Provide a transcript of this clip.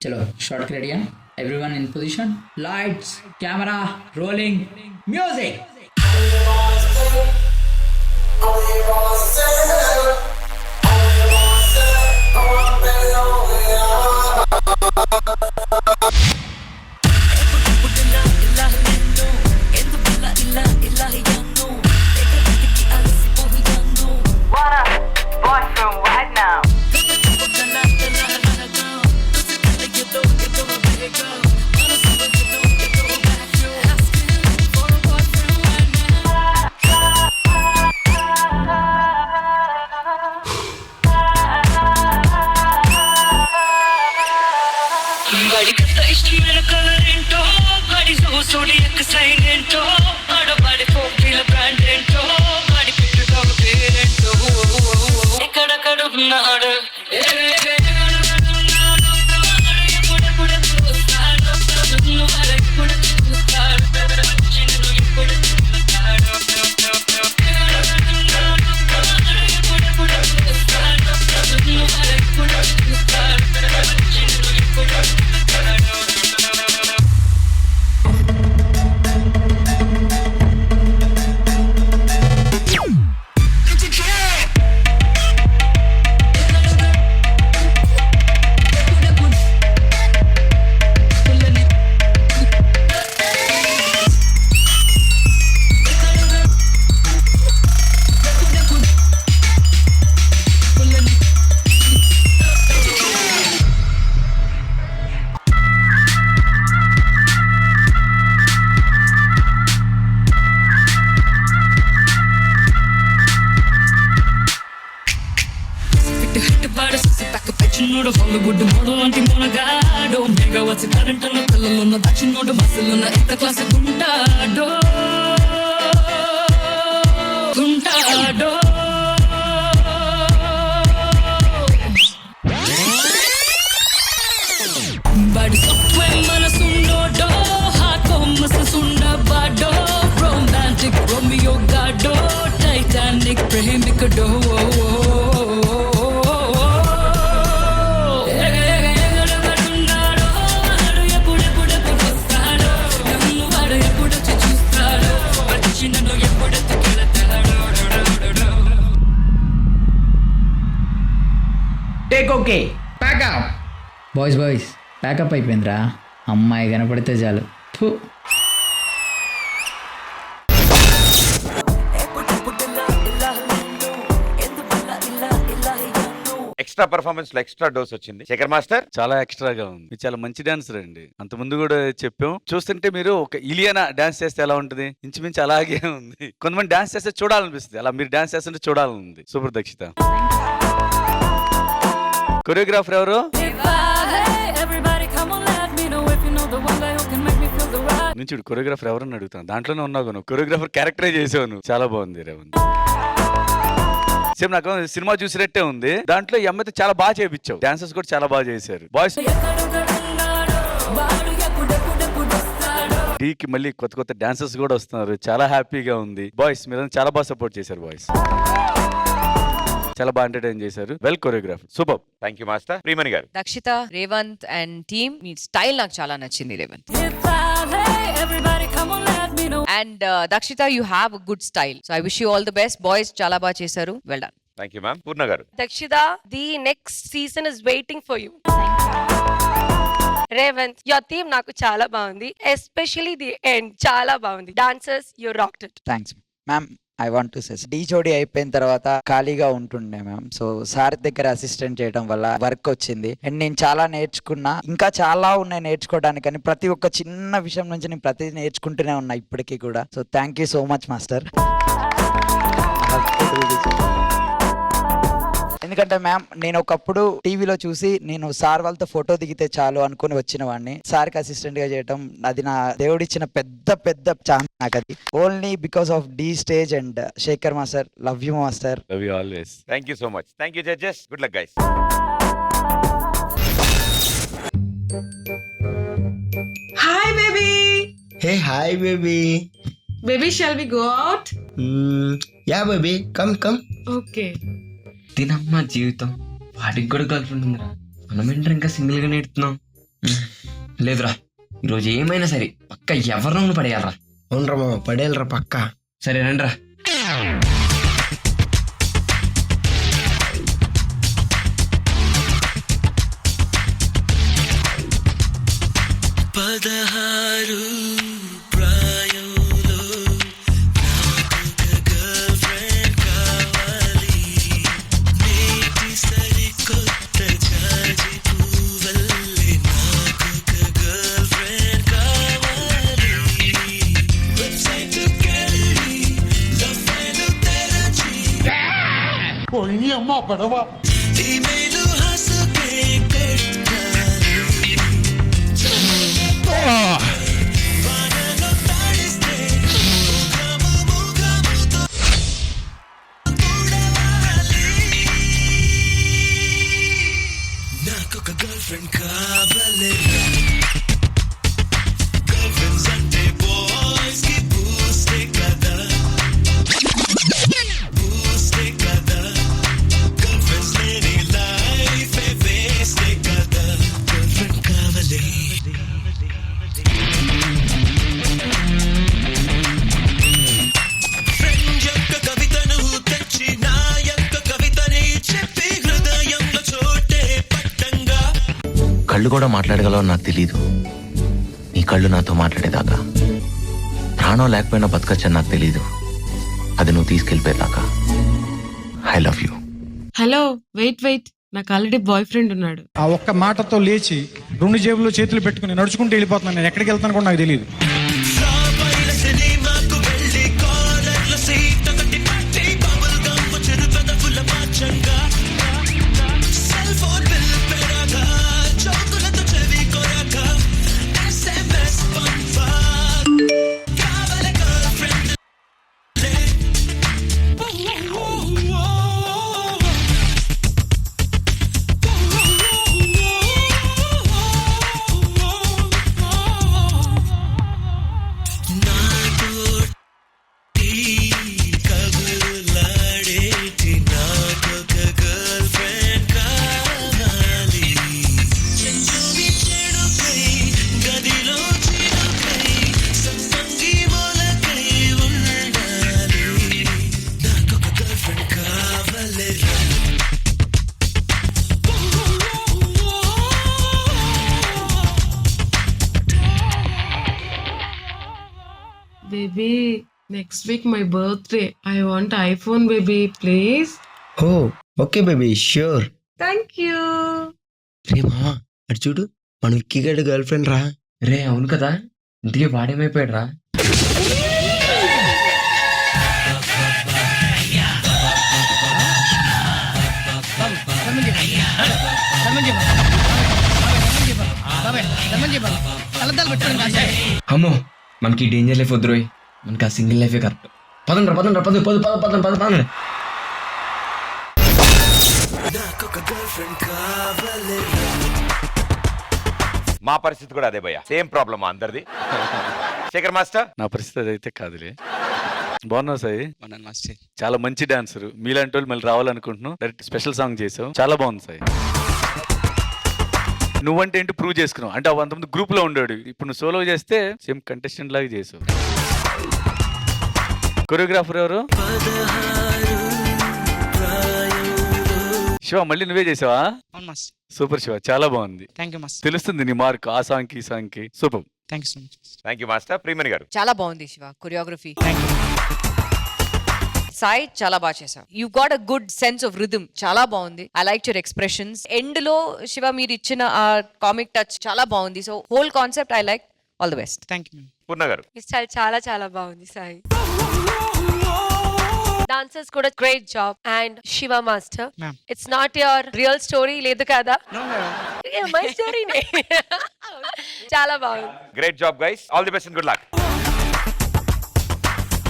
चलो शॉट के रेडी है, everyone in position, lights camera rolling music. बड़ी कत्ता इश्क मेरा कलरेंटो बड़ी जोडियक साइलेंटो आड़ बड़ी फोकिल ब्रांडेंटो बड़ी पिट्टो पेरेंटो ఎక్కడక్కడ ఉన్నాడు చిన్నోడు హాలీవుడ్ మోడల్ లాంటి మొనగాడు మెగా వచ్చి కరెంట్ ఉన్న పిల్లలున్న దక్షిణోడు బస్సులున్న ఎంత క్లాస్ గుంటాడో గుంటాడో బాడీ సాఫ్ట్వేర్ మనసుండోడో హార్ట్ మససుండబాడో రొమాంటిక్ రోమియో గాడో టైటానిక్ ప్రేమికుడో take okay pack up boys boys pack up అయిపోయిందిరా, అమ్మాయి కనపడితే చాలు. ఫు. ఎక్స్ట్రా పర్ఫార్మెన్స్ లో ఎక్స్ట్రా డోస్ వచ్చింది శేఖర్ మాస్టర్. చాలా ఎక్స్ట్రాగా ఉంది. మీరు చాలా మంచి డాన్సర్ అండి. అంత ముందు కూడా చెప్పాం. చూస్తుంటే మీరు ఒక ఇలియనా డాన్స్ చేస్తే ఎలా ఉంటుంది, ఇంచుమించు అలాగే ఉంది. కొంతమంది డాన్స్ చేస్తే చూడాలనిపిస్తుంది, అలా మీరు డాన్స్ చేస్తుంటే చూడాలనుంది. సూపర్ దక్షిత. కొరియోగ్రాఫర్ ఎవరు? నుంచి కొరియోగ్రాఫర్ ఎవరని అడుగుతాను. దాంట్లోనే ఉన్నావు నువ్వు, కొరియోగ్రాఫర్ క్యారెక్టరే చేసావు నువ్వు. చాలా బాగుంది రేవంత్. సేమ్ నాకు సినిమా చూసినట్టే ఉంది. దాంట్లో ఈ అమ్మాయితో చాలా బాగా చేయించావు. డాన్సర్స్ కూడా చాలా బాగా చేశారు. బాయ్స్ డీకి మళ్ళీ కొత్త కొత్త డాన్సర్స్ కూడా వస్తున్నారు. చాలా హ్యాపీగా ఉంది. బాయ్స్ మీరు చాలా బాగా సపోర్ట్ చేశారు. బాయ్స్ చాలా బాగా ఎంటర్టైన్ చేశారు. Well choreograph, super. Thank you master. Priyamani garu. Dakshita, Revanth and team, మీ స్టైల్ నాకు చాలా నచ్చింది Revanth. And Dakshita, you have a good style, so I wish you all the best. Boys చాలా బాగా చేశారు. Well done. Thank you ma'am. Purna garu. Dakshita, the next season is waiting for you. Revanth, your theme నాకు చాలా బాగుంది, especially the end చాలా బాగుంది. Dancers you rocked it. Thanks ma'am. I want to say Dhee Jodi అయిపోయిన తర్వాత ఖాళీగా ఉంటుండే మ్యామ్. సో సార్ దగ్గర అసిస్టెంట్ చేయడం వల్ల వర్క్ వచ్చింది అండ్ నేను చాలా నేర్చుకున్నా. ఇంకా చాలా ఉన్నాయి నేర్చుకోవడానికి, కానీ ప్రతి ఒక్క చిన్న విషయం నుంచి నేను ప్రతి నేర్చుకుంటూనే ఉన్నా ఇప్పటికీ కూడా. So thank you so much master. ఎందుకంటే మ్యామ్ నేను ఒకప్పుడు టీవీలో చూసి నేను సార్ వాళ్ళతో ఫోటో దిగితే చాలు అనుకుని వచ్చిన వాడిని. సార్కి అసిస్టెంట్ గా చేయడం అది నా దేవుడిచ్చిన పెద్ద పెద్ద ఛాన్స్ నాకు. అది only because of the stage and Shekhar master. Love you master. Love you always. Thank you so much. Thank you judges. Good luck guys. Hi, baby. Hey, hi, baby. Baby, shall we go out? Yeah, baby. Come. Okay. తినమ్మా జీవితం. వాడికి కూడా girl friend ఉందిరా. మనం ఏంటో ఇంకా single గా నేర్చుతున్నాం. లేదురా ఈరోజు ఏమైనా సరే పక్క ఎవరినో పడేయాలరా. అవునరా మామ, పడేయాలరా పక్కా. సరే రండిరా. కళ్ళు కూడా మాట్లాడగలవో నాకు తెలీదు. నీ కళ్ళు నాతో మాట్లాడేదాకా, ప్రాణం లేకపోయినా బతకచ్చని నాకు తెలీదు. అది నువ్వు తీసుకెళ్ళిపోయేదాకా. I love you. Hello, wait, నాకు ఆల్రెడీ బాయ్ ఫ్రెండ్ ఉన్నాడు. ఆ ఒక్క మాటతో లేచి 2 జేబుల్లో చేతులు పెట్టుకుని నడుచుకుంటూ వెళ్ళిపోతున్నాను. నేను ఎక్కడికి వెళ్తాను కూడా నాకు తెలియదు. Baby, next week my birthday. I want iPhone, baby, please. Oh okay baby, sure. Thank you. రే మామ, అటు చూడు, మన విక్కీ గడి గర్ల్ ఫ్రెండ్ రా. రే అవును కదా, ఇంటికి వాడేమైపోయాడు రా. అమ్మో, మనకి డేంజర్ లైఫ్ వద్దురోయ్, మనకి ఆ సింగిల్ లైఫే కరెక్ట్. పదండి. మా పరిస్థితి కూడా అదే భయ్య, సేమ్ ప్రాబ్లమ్ అందరిది. శేఖర్ మాస్టర్, నా పరిస్థితి అదైతే కాదులే. బాగున్నావు సాయి, చాలా మంచి డాన్సర్. మీలాంటి వాళ్ళు మళ్ళీ రావాలనుకుంటున్నావు. డైరెక్ట్ స్పెషల్ సాంగ్ చేసావు, చాలా బాగుంది సాయి. నువ్వంటే ఏంటి ప్రూవ్ చేసుకున్నావు. అంటే అంతమంది గ్రూప్ లో ఉండాడు, ఇప్పుడు నువ్వు సోలో చేస్తే సేమ్ కంటెస్టెంట్ లాగా చేసావు. కొరియోగ్రాఫర్ ఎవరు? శివ, మళ్ళీ నువ్వే చేసావా? సూపర్ శివ, చాలా బాగుంది. తెలుస్తుంది నీ మార్క్ ఆ సాంగ్ కి ఈ సాంగ్ కి. Super. Thank you master. Priyamani garu, చాలా బాగుంది శివ కొరియోగ్రఫీ. సాయి చాలా బాగా చేశావు. You got a good sense of rhythm. చాలా బాగుంది. I like your expressions. End లో శివ మీరు ఇచ్చిన ఆ కామిక్ టచ్ చాలా బాగుంది. So whole concept I like. All the best. Purna garu, ఈ స్టైల్ చాలా చాలా బాగుంది సాయి. డాన్సర్స్ కూడా great job. And Shiva master, it's not your real story లేదు కదా? మై స్టోరీనే. చాలా బాగుంది. Great job guys, all the best and good luck.